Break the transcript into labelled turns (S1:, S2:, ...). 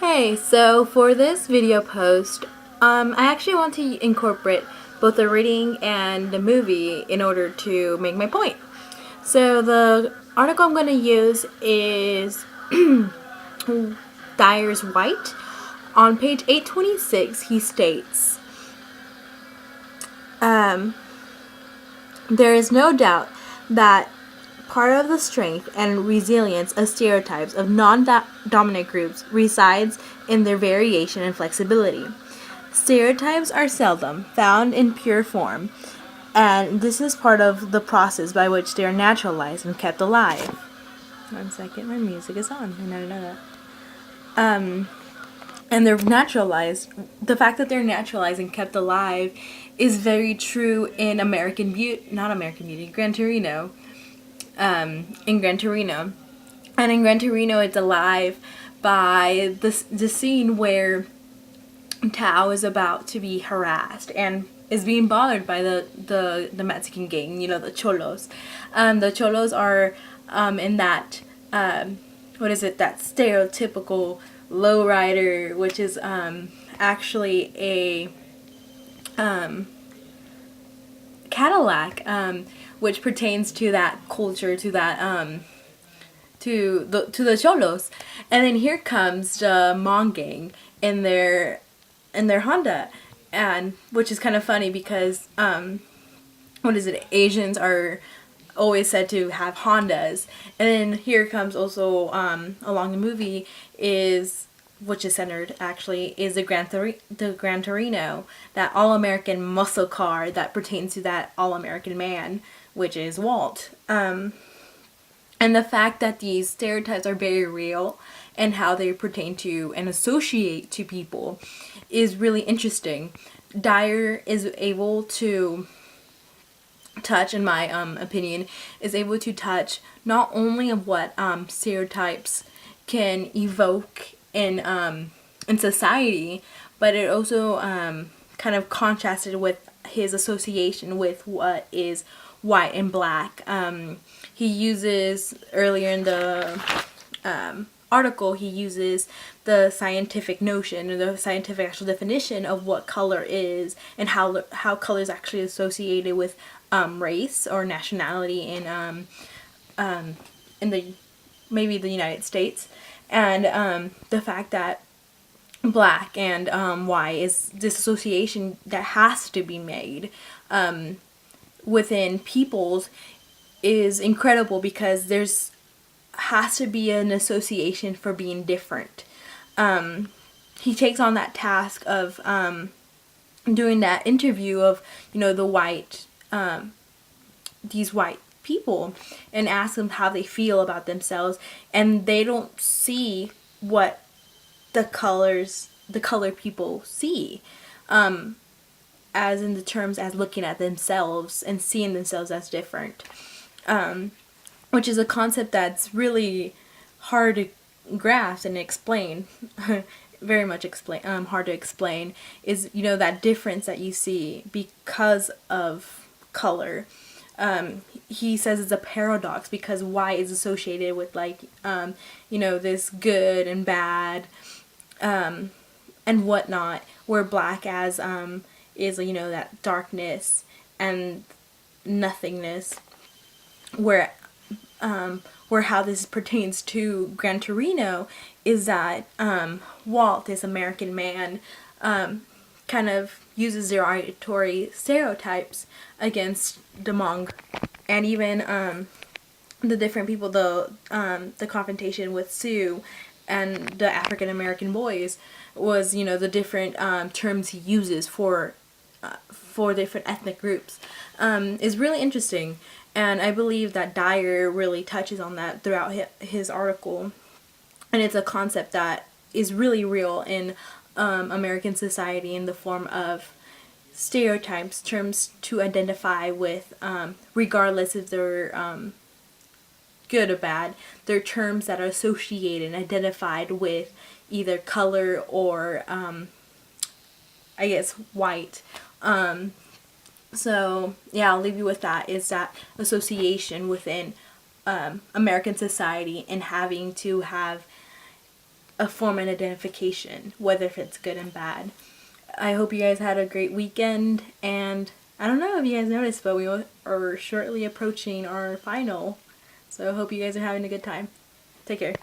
S1: Hey, so for this video post, I actually want to incorporate both the reading and the movie in order to make my point. So the article I'm going to use is Dyer's White. On page 826, he states, there is no doubt that part of the strength and resilience of stereotypes of non-dominant groups resides in their variation and flexibility. Stereotypes are seldom found in pure form, and this is part of the process by which they are naturalized and kept alive. 1 second, my music is on. I never know that. And they're naturalized. The fact that they're naturalized and kept alive is very true in Gran Torino. In Gran Torino. And in Gran Torino, it's alive by the scene where Tao is about to be harassed and is being bothered by the Mexican gang, the Cholos. The Cholos are in that, that stereotypical lowrider, which is actually a Cadillac, which pertains to that culture, to that to the Cholos. And then here comes the Hmong gang in their Honda, and which is kind of funny because Asians are always said to have Hondas. And then here comes also along the movie which is centered actually is the Gran Torino, that all-American muscle car that pertains to that all-American man, which is Walt. And the fact that these stereotypes are very real and how they pertain to and associate to people is really interesting. Dyer is able to touch, in my opinion, is able to touch not only of what stereotypes can evoke in society, but it also kind of contrasted with his association with what is white and black. He uses, earlier in the article, he uses the scientific notion, or the scientific actual definition of what color is, and how color is actually associated with race or nationality in maybe the United States, and the fact that black and white is this association that has to be made within peoples is incredible, because there's has to be an association for being different. He takes on that task of doing that interview of these white people, and ask them how they feel about themselves, and they don't see what the colored people see, as in the terms as looking at themselves and seeing themselves as different, which is a concept that's really hard to grasp and explain. Very much hard to explain, is that difference that you see because of color. He says it's a paradox, because white is associated with this good and bad and whatnot, where black as is that darkness and nothingness, where how this pertains to Gran Torino is that Walt, this American man, kind of uses derogatory stereotypes against the Hmong, and even the different people, the confrontation with Sioux and the African American boys was the different terms he uses for different ethnic groups is really interesting. And I believe that Dyer really touches on that throughout his article. And it's a concept that is really real in American society, in the form of stereotypes, terms to identify with, regardless if they're good or bad. They're terms that are associated and identified with either color or, white. So yeah, I'll leave you with that, is that association within American society, and having to have a form of identification, whether if it's good and bad. I hope you guys had a great weekend, and I don't know if you guys noticed, but we are shortly approaching our final. So I hope you guys are having a good time. Take care.